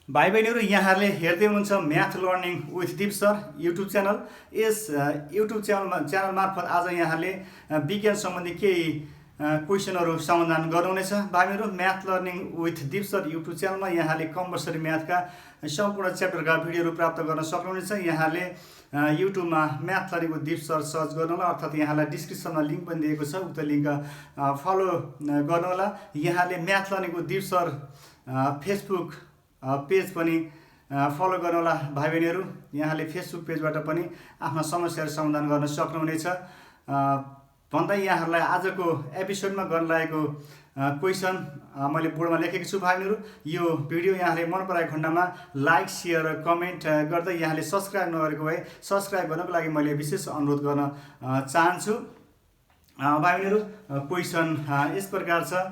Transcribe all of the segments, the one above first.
भाइ बहिनीहरू यहाँहरूले हेर्दै हुनुहुन्छ म्याथ लर्निङ विथ दिप सर युट्युब च्यानल। यस युट्युब च्यानल मार्फत आज यहाँले विज्ञान सम्बन्धी केही क्वेसनहरू समाधान गर्नुहुनेछ। भाइ बहिनीहरू म्याथ लर्निङ विथ दिप सर युट्युब च्यानलमा यहाँले कम्पलसरी म्याथका सम्पूर्ण च्याप्टरका भिडियोहरू प्राप्त गर्न सक्नुहुनेछ। यहाँले युट्युबमा म्याथ लर्निङ विथ दिप सर सर्च गर्नुहोला, अर्थात् यहाँलाई डिस्क्रिप्सनमा लिङ्क पनि दिएको छ, उक्त लिङ्क फलो गर्नुहोला। यहाँले म्याथ लर्निङ विथ दिप सर फेसबुक पेज पनि फलो गर्नुहोला। भाइ बहिनीहरू यहाँले फेसबुक पेजबाट पनि आफ्ना समस्याहरू समाधान गर्न सक्नुहुनेछ। भन्दै यहाँहरूलाई आजको एपिसोडमा गर्न लागेको क्वेसन मैले बोर्डमा लेखेको छु। भाइ बहिनीहरू यो भिडियो यहाँले मन पराएको खण्डमा लाइक सेयर र कमेन्ट गर्दै यहाँले सब्सक्राइब नगरेको भए सब्सक्राइब गर्नको लागि मैले विशेष अनुरोध गर्न चाहन्छु। भाइ बहिनीहरू क्वेसन यस प्रकार छ।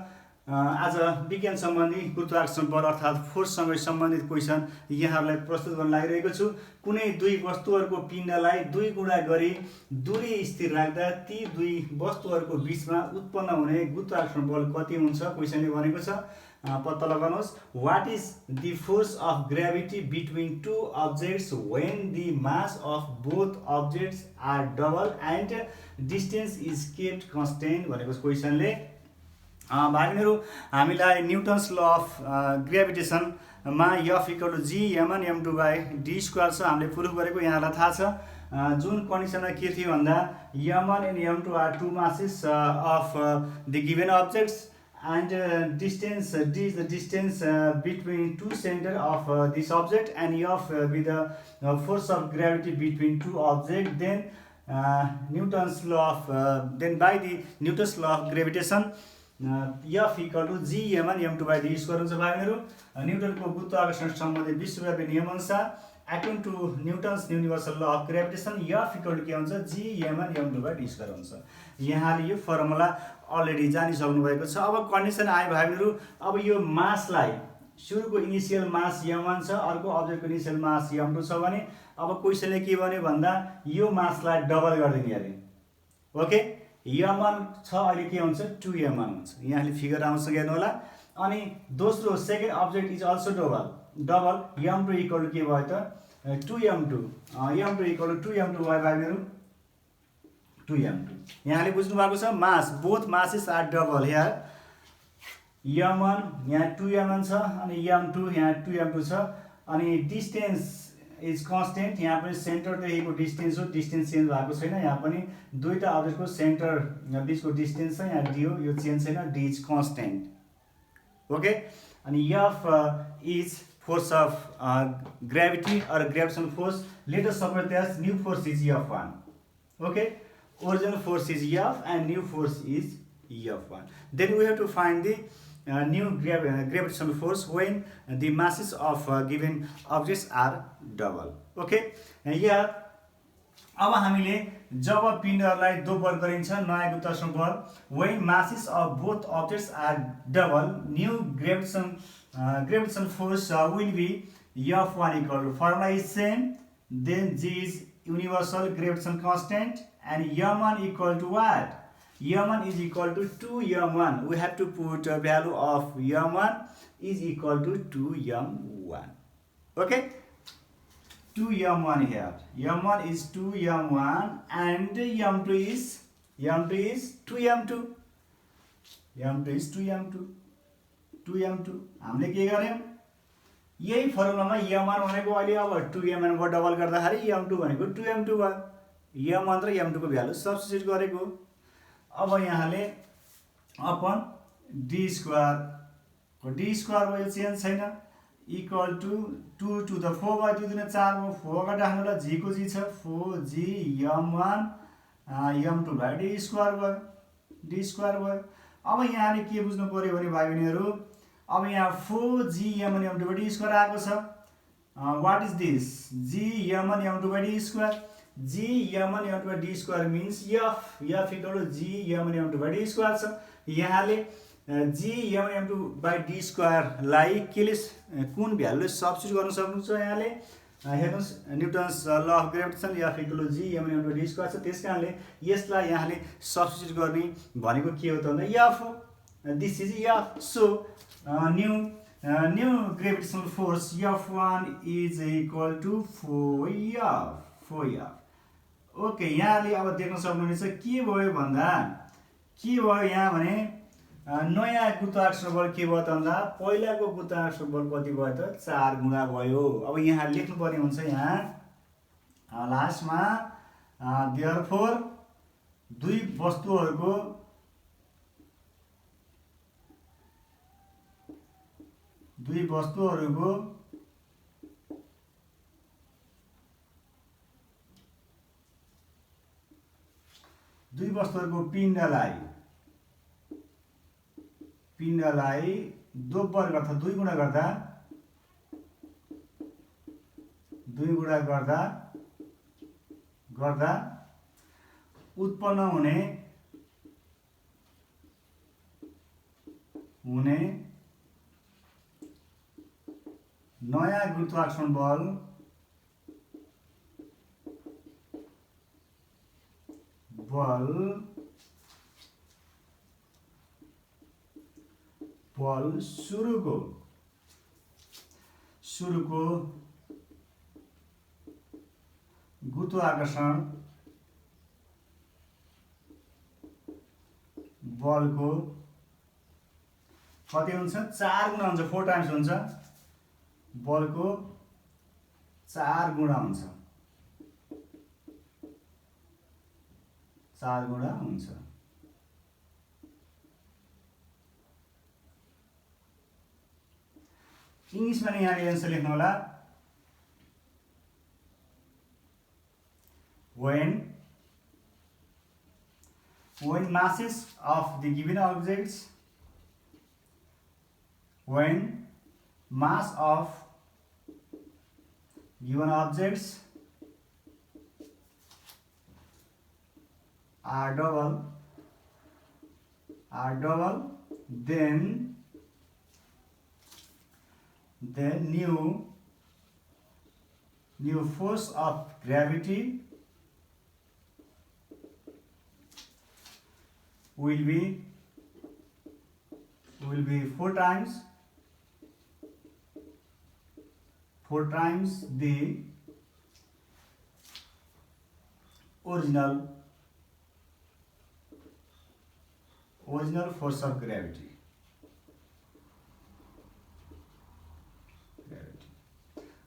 आज विज्ञान सम्बन्धी गुरुत्वाकर्षण बल अर्थात् फोर्ससँग सम्बन्धित क्वेसन यहाँहरूलाई प्रस्तुत गर्न लागिरहेको छु। कुनै दुई वस्तुहरूको पिण्डलाई 2 गुणा गरी दूरी स्थिर राख्दा ती दुई वस्तुहरूको बिचमा उत्पन्न हुने गुरुत्वाकर्षण बल कति हुन्छ? क्वेसनले भनेको छ, पत्ता लगाउनुहोस्। What is the force of gravity between two objects when the mass of both objects are double and distance is kept constant भनेको क्वेसनले। भाइ बहिनीहरू हामीलाई न्युटन्स ल अफ ग्रेभिटेसनमा F equal to G M1 m2 by D square छ, हामीले proof गरेको यहाँलाई थाहा छ। जुन कन्डिसनमा के थियो भन्दा m1 and m2 are two masses of the given objects and distance d is the distance between two centre of this object and F with the force of gravity between two object then Newton's law of then by the Newton's law of gravitation F equal to G M1 m2 by D square हुन्छ। भाइ बहिनीहरू न्युटनको गुरुत्वाकर्षण सम्बन्धी विश्वव्यापी नियम अनुसार according to Newton's universal law of gravitation F equal to के हुन्छ? G M1 m2 by D square हुन्छ। यहाँले यो फर्मुला अलरेडी जानिसक्नु भएको छ। अब कन्डिसन आयो भाइ बहिनीहरू, अब यो मासलाई सुरुको इनिसियल मास m1 छ, अर्को अब्जेक्टको इनिसियल मास m2 छ भने अब क्वेसनले के भन्यो भन्दा यो मासलाई डबल गरिदिने अरे। ओके, m1 छ अहिले के हुन्छ? 2m1 हुन्छ। यहाँले फिगर राम्रोसँग हेर्नु होला। अनि दोस्रो second object is also double m2 equal to के भयो त? 2m2 m2 equal to 2m2 भयो भाइ बहिनीहरू 2m2। यहाँले बुझ्नु भएको छ, मास बोथ मासेस आर डबल। यहाँ m1 यहाँ 2m1 छ अनि m2 यहाँ 2m2 छ अनि डिस्टेन्स इज कन्स्टेन्ट। यहाँ पनि सेन्टरदेखिको डिस्टेन्स हो, डिस्टेन्स चेन्ज भएको छैन। यहाँ पनि दुईवटा अब्जेक्टको सेन्टर बिचको डिस्टेन्स छ, यहाँ डी हो, यो चेन्ज छैन, डी इज कन्स्टेन्ट। ओके, अनि F is force of gravity or gravitation force. Let us suppose that new force is F1. Okay, original force is F and new force is F1. Then we have to find the new gravitational force when the masses of given objects are double. Okay, यहाँ अब हामीले जब पिण्डहरूलाई दोब्बर गरिन्छ नयाँ गुरुत्वाकर्षण बल when masses of both objects are double, new gravitational force will be F1 equal to, formula is same, then G is universal gravitation constant and m1 equal to what? m1 is equal to 2m1. We have to put a value of m1 is equal to 2m1. Okay, 2m1 here. m1 is 2m1 and m2 is 2m2. m2 is 2m2. 2m2 हामीले के गर्यौं? यही फर्मुलामा m1 भनेको अहिले अब 2m1 को double गर्दाखेरि m2 भनेको 2m2 भयो। m1 र m2 को भ्यालु सब्स्टिट्युट गरेको। अब यहाँले अपन डी स्क्वायर को डी स्क्वायर भयो, चेन्ज छैन, इक्वल टु 2 टु द 4 भयो, 2 दुना 4 भयो, 4 बाट राख्नु होला, जी को जी छ 4g m1 m2 by D square भयो, डी स्क्वायर भयो। अब यहाँले के बुझ्नु पर्यो भने भाइ बहिनीहरू, अब यहाँ 4g m1 m2 by D square आएको छ। What is this? g m1 m2 by D square. g m1 m2 by D square means f equal to g m1 m2 by D square छ। यहाँले g m1 m2 by D square लाई केले कुन भ्यालुले substitute गर्न सक्नुहुन्छ? यहाँले हेर्नुस्, Newton's law of gravitation f equal to g m1 m2 by D square छ। त्यसकारणले यसलाई यहाँले सब्स्टिट्युट गर्ने भनेको के हो त भन्दा f हो, this is f। So new new gravitational force F1 is equal to 4F. Okay, यहाँले अब देख्न सक्नुहुनेछ के भयो भन्दा के भयो यहाँ भने नयाँ गुरुत्वाकर्षण बल के भयो त भन्दा पहिलाको गुरुत्वाकर्षण बल कति भयो त 4 गुणा भयो. अब यहाँ लेख्नुपर्ने हुन्छ यहाँ लास्टमा देयरफोर दुई वस्तुहरूको पिण्डलाई दोब्बर गर्दा दुई गुणा गर्दा उत्पन्न हुने नयाँ गुरुत्वाकर्षण बल सुरुको गुरुत्वाकर्षण बलको कति हुन्छ 4 गुणा हुन्छ 4 टाइम्स हुन्छ बलको 4 गुणा हुन्छ इंग्लिशमा नै यहाँले एन्सर लेख्नु होला when masses of the given objects when mass of given objects are double then new force of gravity will be 4 times the original force of gravity.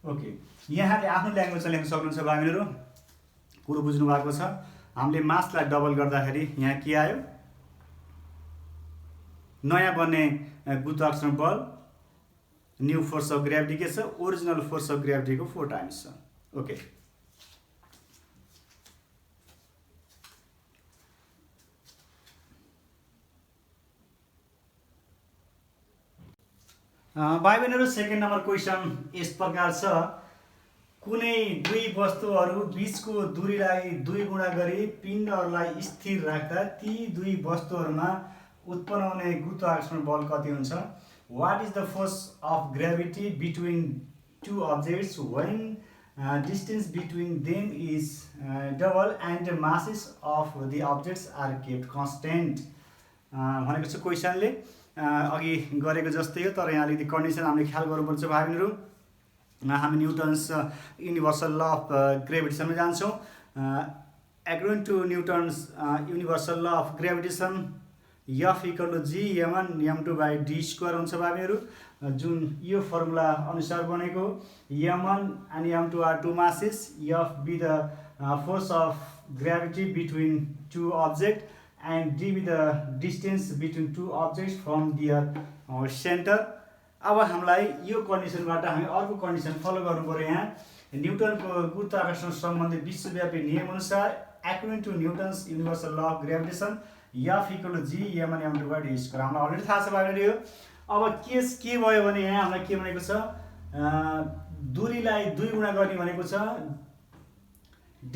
Okay, यहाँले आफ्नो ल्याङ्ग्वेजमा लेख्न सक्नुहुन्छ भाइहरु. कुरो बुझ्नु भएको छ. हामीले मासलाई डबल गर्दाखेरि यहाँ के आयो नयाँ बन्ने गुरुत्वाकर्षण बल न्यू फोर्स अफ ग्रेभिटी के छ ओरिजिनल फोर्स अफ ग्रेभिटी को 4 टाइम्स छ. ओके, भाइ बहिनीहरु सेकेन्ड नम्बर क्वेशन यस प्रकार छ. कुनै दुई वस्तुहरू बीचको दूरीलाई 2 गुणा गरी पिण्डहरूलाई स्थिर राख्दा ती दुई वस्तुहरूमा उत्पन्न हुने गुरुत्वाकर्षण बल कति हुन्छ? What is the force of gravity between two objects when distance between them is double and the masses of the objects are kept constant? भनेको छ क्वेशनले अघि गरेको जस्तै हो, तर यहाँ अलिकति कन्डिसन हामीले ख्याल गर्नुपर्छ भाइहरु. हामी न्युटन्स युनिभर्सल ल अफ ग्रेभिटेसनमा जान्छौँ. According to Newton's universal law of gravitation F equal to G m1 m2 by d square हुन्छ भाइहरु, जुन यो फर्मुला अनुसार बनेको. m1 and m2 are two masses. F be the force of gravity between two objects and d be the distance between two objects from their center. अब हामीलाई यो कन्डिसनबाट हामी अर्को कन्डिसन फलो गर्नु पर्यो. यहाँ न्युटनको गुरुत्वाकर्षण सम्बन्धी विश्वव्यापी नियम अनुसार according to Newton's universal law of gravitation F equal to G m1 m2 by d square हामीलाई अलरेडी थाहा छ भाइहरु. अब केस के भयो भने यहाँ हामीलाई के भनेको छ दूरीलाई 2 गुणा गर्ने भनेको छ,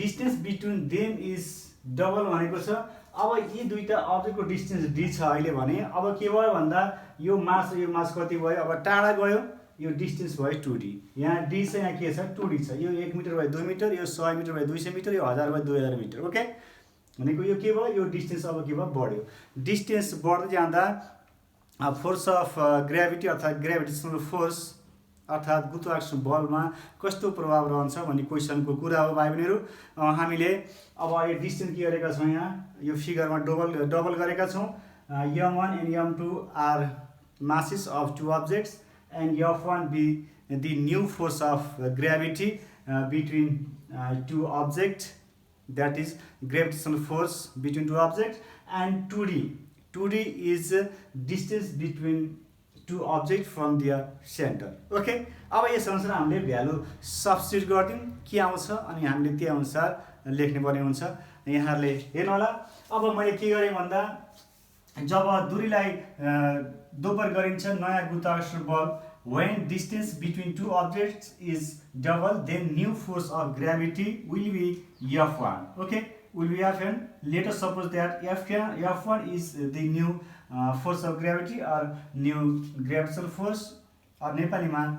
distance between them is double भनेको छ. अब यी दुईटा अब्जेक्टको डिस्टेन्स d छ अहिले भने. अब के भयो भन्दा यो मास कति भयो? अब टाढा गयो, यो डिस्टेन्स भयो 2d. यहाँ d चाहिँ यहाँ के छ 2d छ. यो 1 मिटर बाइ 2 मिटर, यो 100 मिटर बाइ 200 मिटर, यो 1000 बाइ 2000 मिटर. ओके, भनेको यो के भयो यो डिस्टेन्स अब के भयो बढ्यो. डिस्टेन्स बढ्दै जाँदा फोर्स अफ ग्रेभिटी अर्थात् ग्रेभिटेसनल फोर्स अर्थात् गुरुत्वाकर्षण बलमा कस्तो प्रभाव रहन्छ भन्ने क्वेसनको कुरा हो भाइ बहिनीहरू। हामीले अब यो डिस्टेन्स के गरेका छौँ, यहाँ यो फिगरमा डबल गरेका छौँ। m1 and m2 are masses of two objects and f1 be the new force of gravity between two objects, that is gravitational force between two objects. And 2d is distance between two objects from their center. Okay, अब यस अनुसार हामीले value substitute गर्दियौँ, के आउँछ अनि हामीले त्यही अनुसार लेख्ने पर्ने हुन्छ। यहाँहरूले हेर्नु होला। अब मैले के गरेँ भन्दा जब दूरीलाई दोब्बर गरिन्छ नयाँ गुरुत्वाकर्षण बल, when distance between two objects is double, then new force of gravity will be F1. Okay, will be F1. Let us suppose that F1 is the new force of gravity or new gravitational force, or नेपालीमा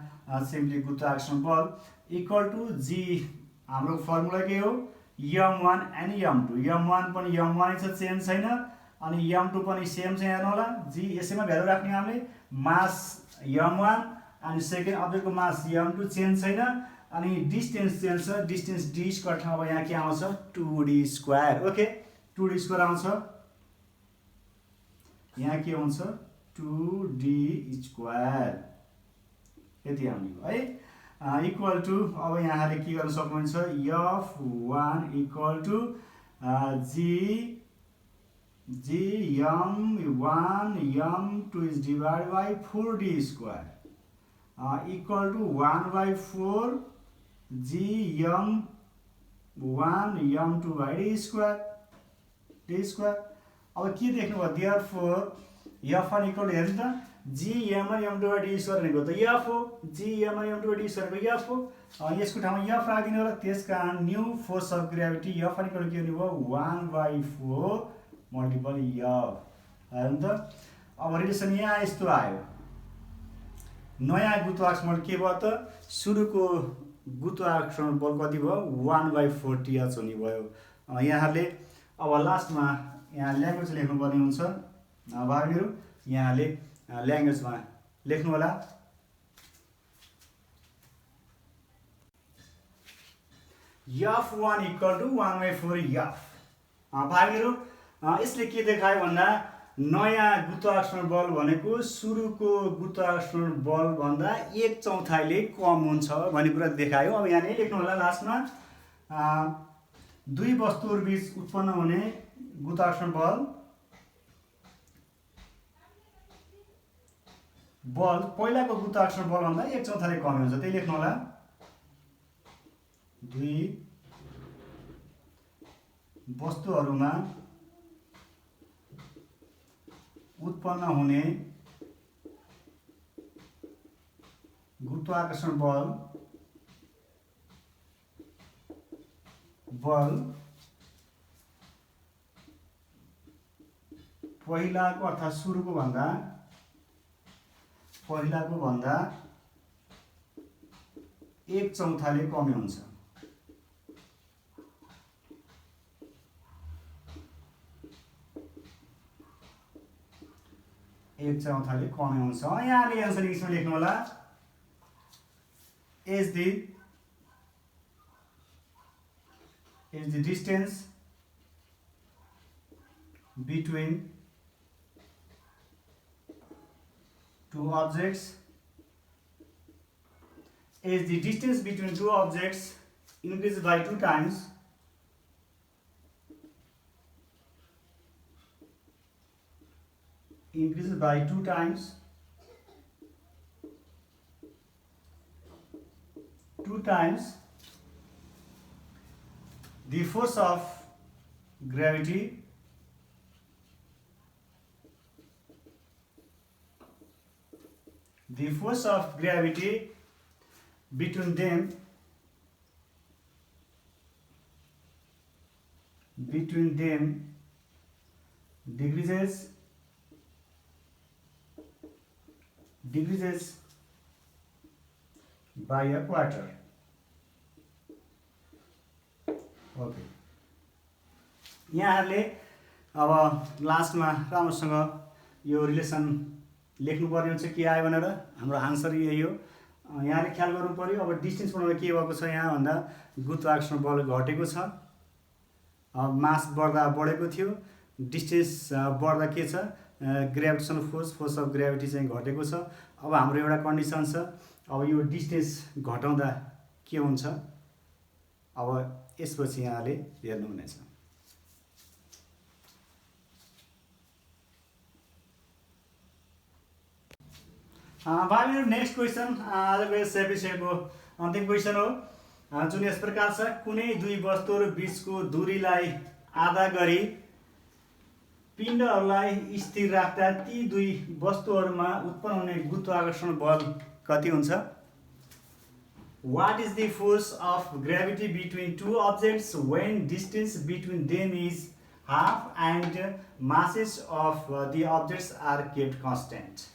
simply गुरुत्वाकर्षण बल equal to G, हाम्रो formula के हो, m1 and m2। m1 पनि m1 छ, change छैन, अनि m2 पनि सेम छ। हेर्नु होला, जी यसैमा भ्यालु राख्ने हामीले, मास m1 अनि सेकेन्ड अब्जेक्टको मास m2 चेन्ज छैन, अनि डिस्टेन्स चेन्ज छ, डिस्टेन्स d स्क्वायर ठाउँमा यहाँ के आउँछ 2d square. Okay, 2d square आउँछ, यहाँ के हुन्छ 2d स्क्वायर, यति आउने है। इक्वल टु, अब यहाँले के गर्न सक्नुहुन्छ, f1 equal to g m1 m2 is divided by 4d square equal to 1/4 g m1 m2 by d square। अब के देख्नु भयो, therefore f1 इक्वल टु, हेर्नु त, g m1 m2 by d square भनेको त f हो, g m1 m2 by d square भनेको f हो। यसको ठाउँमा f राखिदिनु होला। त्यसकारण new force of gravity f1 equal to के हुने भयो, 1/4 मल्टिपल f। हेर्नु त, अब रिलेसन यहाँ यस्तो आयो। नयाँ गुरुत्वाकर्षण बल के भयो त, सुरुको गुरुत्वाकर्षण बल कति भयो, 1/4 th हुने भयो। यहाँहरूले अब लास्टमा यहाँ ल्याङ्ग्वेज लेख्नुपर्ने हुन्छ भाइहरू। यहाँले ल्याङ्ग्वेजमा लेख्नु होला। f1 equal to 1/4 f। भाइहरू यसले के देखायो भन्दा नयाँ गुरुत्वाकर्षण बल भनेको सुरुको गुरुत्वाकर्षण बल भन्दा 1/4 कम हुन्छ भन्ने कुरा देखायो। अब यहाँ नै लेख्नु होला लास्टमा, दुई वस्तुहरू बीच उत्पन्न हुने गुरुत्वाकर्षण बल पहिलाको गुरुत्वाकर्षण बल भन्दा 1/4 कम हुन्छ, त्यही लेख्नु होला। दुई वस्तुहरूमा उत्पन्न हुने गुरुत्वाकर्षण बल पहिलाको अर्थात् सुरुको भन्दा 1/4 कमी हुन्छ। कमी हुन्छ। यहाँले एन्सर इङ्ग्लिसमा लेख्नु होला। is the distance between two objects increases by 2 times the force of gravity between them decreases by a quarter। Okay, यहाँहरूले अब लास्टमा राम्रोसँग यो रिलेसन लेख्नुपर्ने हुन्छ के आयो भनेर। हाम्रो आन्सर यही हो। यहाँले ख्याल गर्नु पर्यो। अब डिस्टेन्स बनाउँदा के भएको छ यहाँ भन्दा गुरुत्वाकर्षण बल घटेको छ, मास बढ्दा बढेको थियो, डिस्टेन्स बढ्दा के छ ग्रेभिटेसनल फोर्स अफ ग्रेभिटी चाहिँ घटेको छ। अब हाम्रो एउटा कन्डिसन छ, अब यो डिस्टेन्स घटाउँदा के हुन्छ, अब यसपछि यहाँले हेर्नुहुनेछ। भाइहरू नेक्स्ट क्वेसन आजको यस एपिसोडको अन्तिम क्वेसन हो, जुन यस प्रकार छ। कुनै दुई वस्तुहरू बीचको दूरीलाई आधा गरी पिण्डहरूलाई स्थिर राख्दा ती दुई वस्तुहरूमा उत्पन्न हुने गुरुत्वाकर्षण बल कति हुन्छ? What is the force of gravity between two objects when distance between them is half and masses of the objects are kept constant?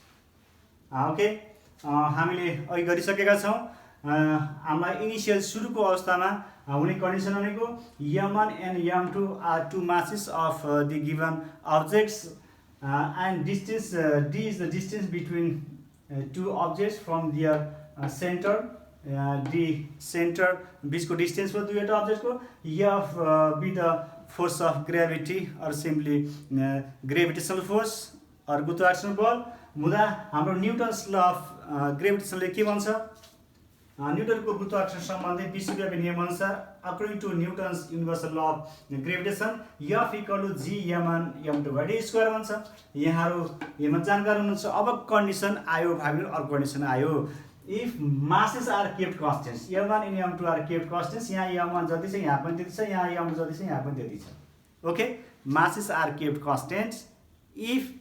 Okay, हामीले अघि गरिसकेका छौँ। हामीलाई इनिसियल सुरुको अवस्थामा हुने कन्डिसन भनेको m1 and m2 are two masses of the given objects and distance d is the distance between two objects from their center. d center बीचको डिस्टेन्स हो दुईवटा अब्जेक्टको। f be the force of gravity or simply gravitational force or गुरुत्वाकर्षण बल हुँदा हाम्रो Newton's law of ग्रेभिटेसनले के भन्छ? न्युटनको गुरुत्वाकर्षण सम्बन्धी विश्वव्यापी नियमअनुसार according to Newton's universal law of gravitation F equal to g m1 m2 by d square भन्छ। यहाँहरू यसमा जानकारी हुनुहुन्छ। अब कन्डिसन आयो भाइहरू, अर्को कन्डिसन आयो। If masses are kept constants, m1 and m2 are kept constants, यहाँ m1 जति छ यहाँ पनि त्यति छ, यहाँ m2 जति छ यहाँ पनि त्यति छ। Okay, masses are kept constants if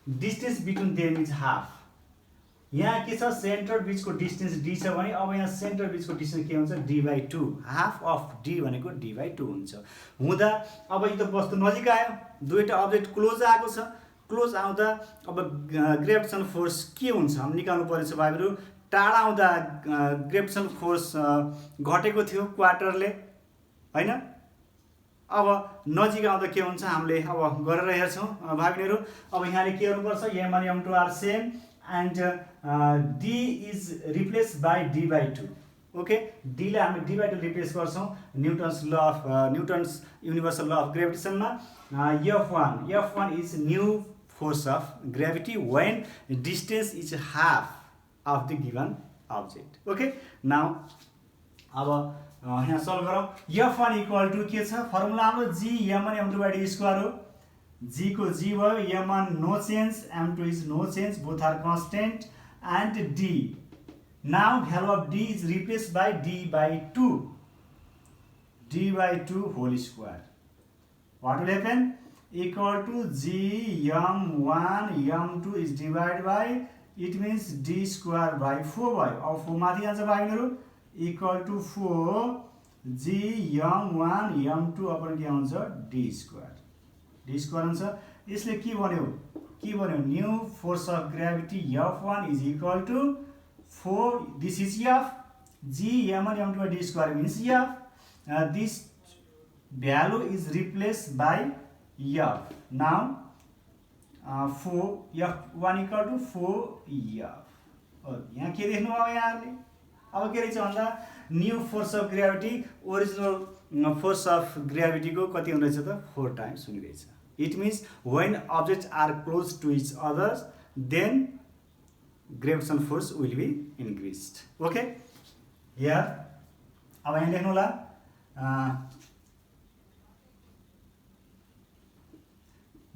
distance between them is half. यहाँ के छ सेन्टर बिचको डिस्टेन्स d छ भने अब यहाँ सेन्टर बिचको डिस्टेन्स के हुन्छ d/2, हाफ अफ d भनेको d/2 हुन्छ। हुँदा अब यो त वस्तु नजिक आयो, दुईवटा अब्जेक्ट क्लोज आएको छ। क्लोज आउँदा अब ग्रेभिटेसनल फोर्स के हुन्छ हम निकाल्नु पर्छ भाइहरू। टाढा आउँदा ग्रेभिटेसनल फोर्स घटेको थियो क्वार्टरले हैन, अब नजिक आउँदा के हुन्छ हामीले अब गरेर हेर्छौँ भाइहरू। अब यहाँले के गर्नुपर्छ, m1 m2 are same and d is replace by d/2। Okay, d लाई हामीले d/2 रिप्लेस गर्छौँ Newton's law of Newton's universal law of ग्रेभिटेसनमा। f1 is new force of gravity when distance is half of the given object. Okay, now अब यहाँ solve गरौँ। f1 equal to के छ formula हाम्रो g m1 m2 by d square हो। g को g भयो, m1 no change, m2 is no change, both are constant and d। Now value of d is replace by d/2, d/2 whole square. What will happen equal to g m1 m2 is divide by it means d square by 4 भयो। अब 4 माथि जान्छ भाइहरू equal to 4 g m1 m2 upon के आउँछ d square हुन्छ। यसले के भन्यो new force of gravity f1 is equal to 4, this is f, g m1 m2 by d स्क्वायर means f, this value is replace by f। Now 4 f1 equal to 4f। यहाँ के देख्नु अब यहाँहरूले अब के रहेछ भन्दा new force of gravity original force of ग्रेभिटीको कति हुँदैछ त 4 टाइम्स हुने रहेछ। It means when objects are close to each others then gravitation force will be increased. Okay, here अब यहाँ लेख्नु होला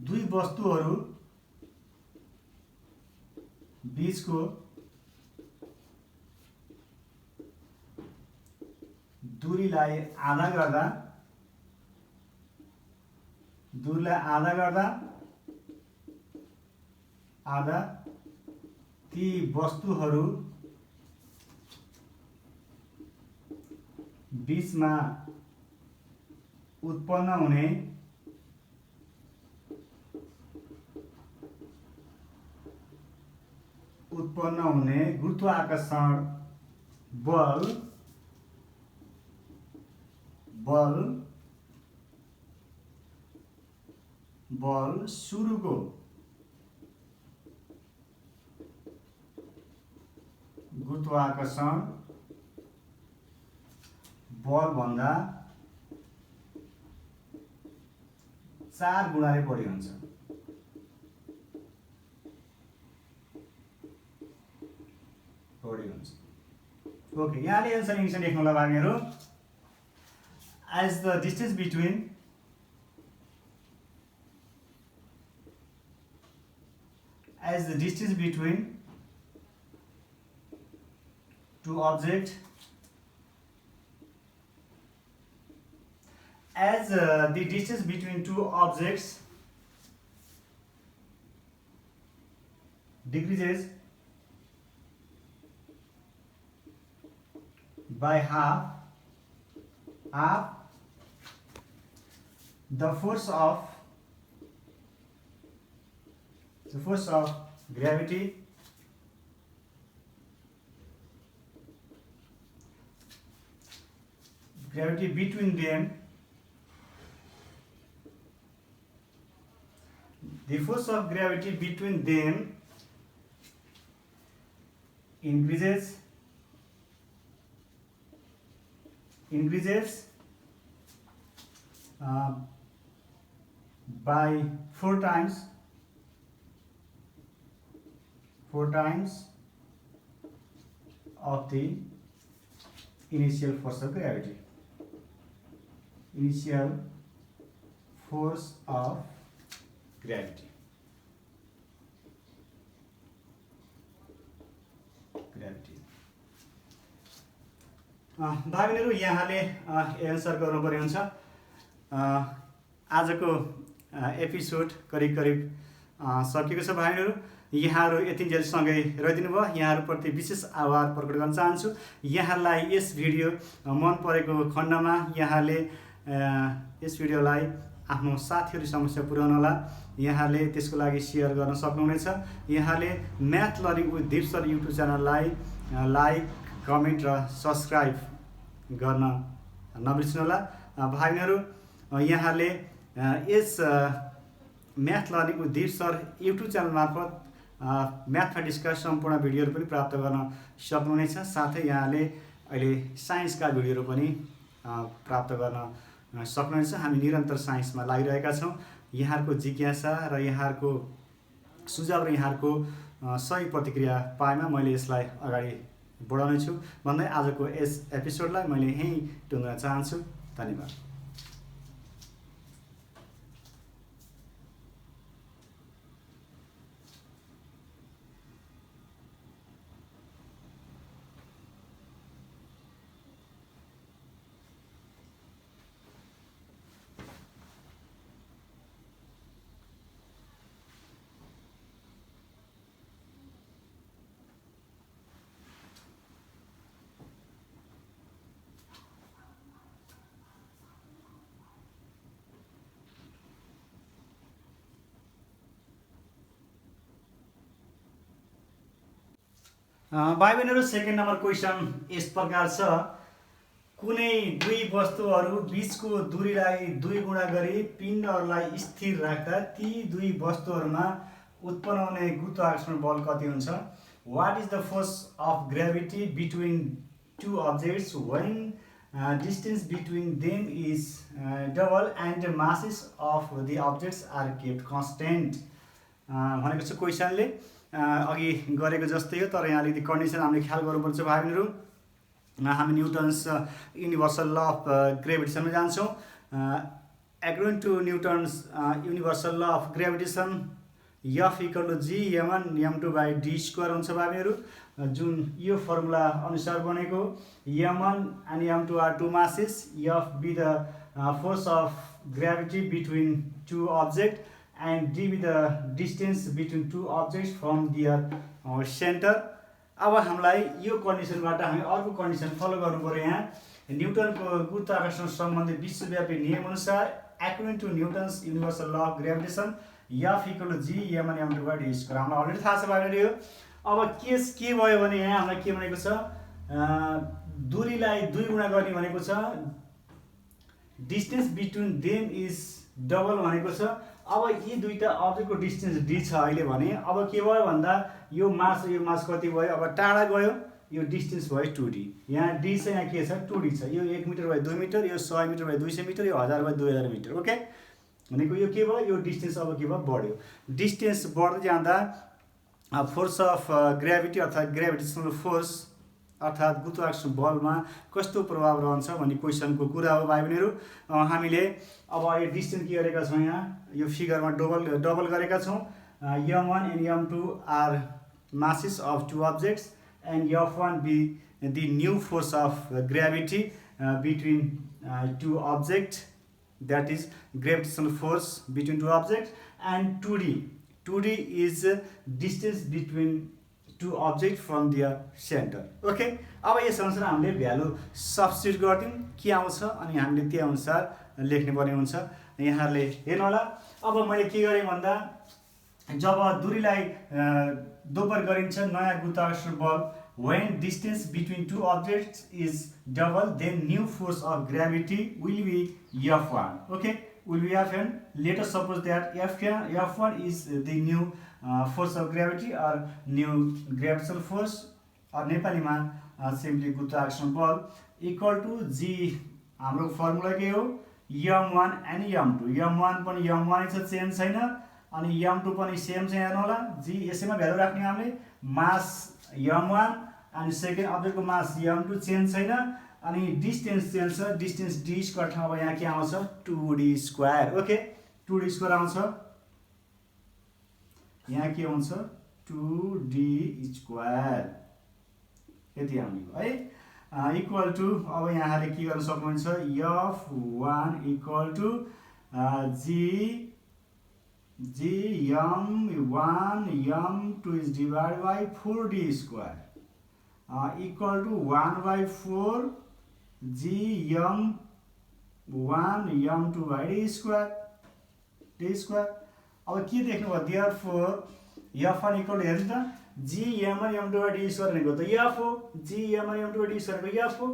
दुई वस्तुहरू बीचको दूरीलाई आधा गर्दा ती वस्तुहरू बीचमा उत्पन्न हुने गुरुत्वाकर्षण बल सुरुको गुरुत्वाकर्षण बलभन्दा 4 गुणाले बढी हुन्छ। ओके, यहाँले एन्सर इङ्ग्लिसमा लेख्नु होला भाइहरु। as the distance between two objects, as the distance between two objects decreases by half, the force of gravity between them, the force of gravity between them increases by 4 times of the initial force of gravity. Initial force of gravity. भाइबहिनीहरु, यहाँले answer गर्नुपर्ने हुन्छ। आजको episode करिब सकिएको छ भाइबहिनीहरु। यहाँहरु यतिन्जेलसँगै रहिदिनु भयो, यहाँहरुप्रति विशेष आभार प्रकट गर्न चाहन्छु। यहाँलाई यस भिडियो मन परेको खण्डमा यहाँले यस भिडियोलाई आफ्नो साथीहरु समक्ष पुर्याउनु होला। यहाँले त्यसको लागि शेयर गर्न सक्नुहुनेछ। यहाँले math learning with Deep sir YouTube च्यानललाई लाइक, कमेन्ट र सब्स्क्राइब गर्न नबिर्सनु होला। भाइहरुहरू, यहाँले यस math learning with Deep sir YouTube channel मार्फत म्याथमेटिक्सका सम्पूर्ण भिडियोहरू पनि प्राप्त गर्न सक्नुहुनेछ। साथै यहाँले अहिले साइन्सका भिडियोहरू पनि प्राप्त गर्न सक्नुहुनेछ। हामी निरन्तर साइन्समा लागिरहेका छौँ। यहाँहरूको जिज्ञासा र यहाँहरूको सुझाव र यहाँहरूको सही प्रतिक्रिया पाएमा मैले यसलाई अगाडि बढाउने छु भन्दै आजको यस एपिसोडलाई मैले यहीँ टुङ्ग्न चाहन्छु। धन्यवाद। भाइबहिनीहरु, सेकेन्ड नम्बर क्वेसन यस प्रकार छ। कुनै दुई वस्तुहरू बीचको दूरीलाई 2 गुणा गरी पिण्डहरूलाई स्थिर राख्दा ती दुई वस्तुहरूमा उत्पन्न हुने गुरुत्वाकर्षण बल कति हुन्छ? What is the force of gravity between two objects when distance between them is double and the masses of the objects are kept constant? भनेको छ क्वेसनले अघि गरेको जस्तै हो, तर यहाँ अलिकति कन्डिसन हामीले ख्याल गर्नुपर्छ भाइबहिनीहरु। हामी न्युटन्स युनिभर्सल ल अफ ग्रेभिटेसनमा जान्छौँ। According to Newton's universal law of gravitation F = G m1m2/d² हुन्छ भाइबहिनीहरु, जुन यो फर्मुला अनुसार बनेको। m1 and m2 are two masses, F be the force of gravity between two objects and d be the distance between two objects from their center। अब हामीलाई यो कन्डिसनबाट हामी अर्को कन्डिसन फलो गर्नु पर्यो। यहाँ न्युटनको गुरुत्वाकर्षण सम्बन्धी विश्वव्यापी नियम अनुसार according to Newton's universal law of gravitation F = G m1m2/d²। हामीलाई अलरेडी थाहा छ भाइहरु। अब केस के भयो भने यहाँ हामीलाई के भनेको छ, दूरीलाई 2 गुणा गर्ने भनेको छ, distance between them is double भनेको छ। अब यी दुईटा अब्जेक्टको डिस्टेन्स d छ अहिले भने अब के भयो भन्दा यो मास कति भयो, अब टाढा गयो। यो डिस्टेन्स भयो 2d। यहाँ d चाहिँ यहाँ के छ 2d छ। यो 1 मिटर बाइ 2 मिटर, यो 100 मिटर बाइ 200 मिटर, यो 1000 बाइ 2000 मिटर। ओके, भनेको यो के भयो, यो डिस्टेन्स अब के भयो बढ्यो। डिस्टेन्स बढ्दै जाँदा फोर्स अफ ग्रेभिटी अर्थात् ग्रेभिटेसनल फोर्स अर्थात् गुरुत्वाकर्षण बलमा कस्तो प्रभाव रहन्छ भन्ने क्वेसनको कुरा हो भाइ बहिनीहरू। हामीले अब यो डिस्टेन्स के गरेका छौँ, यहाँ यो फिगरमा डबल गरेका छौँ। m1 and m2 are masses of two objects and f1 be the new force of gravity between two objects, that is gravitational force between two objects, and 2d is distance between two objects from their center। Okay, अब यस अनुसार हामीले value substitute गरिदिउँ, के आउँछ अनि हामीले त्यही अनुसार लेख्नु पर्ने हुन्छ। यहाँहरूले हेर्नु होला। अब मैले के गरेँ भन्दा जब दूरीलाई दोब्बर गरिन्छ नयाँ गुरुत्वाकर्षण बल, when distance between two objects is double, then new force of gravity will be F1. Okay, will be Fn. Let us suppose that F1 is the new force of gravity or new gravitational force, or नेपालीमा simply गुरुत्वाकर्षण बल equal to G। हाम्रो formula के हो, m1 and m2। m1 पनि m1 छ, change छैन, अनि m2 पनि सेम छ। हेर्नु होला, जी यसैमा भ्यालु राख्ने हामीले। मास m1 अनि सेकेन्ड अब्जेक्टको मास m2 चेन्ज छैन, अनि डिस्टेन्स चेन्ज छ। डिस्टेन्स d स्क्वायर ठाउँमा यहाँ के आउँछ 2d square. Okay, 2d square आउँछ, यहाँ के हुन्छ 2d स्क्वायर, यति आउने भयो है। इक्वल टु अब यहाँले के गर्न सक्नुहुन्छ, f1 equal to g m1 m2 is divided by 4d square equal to 1 by 4 g m1 m2 by d square। अब के देख्नु भयो, therefore f1 equal to हेर्नु त g m1 m2 by d square भनेको त f हो, g m1 m2 by d square भनेको f हो।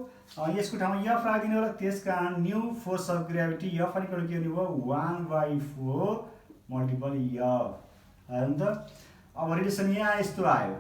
यसको ठाउँमा f राखिदिनु होला। त्यसकारण new force of gravity f1 equal to के हुने भयो 1 by 4 मल्टिपल f। हेर्नु त अब रिलेसन यहाँ यस्तो आयो।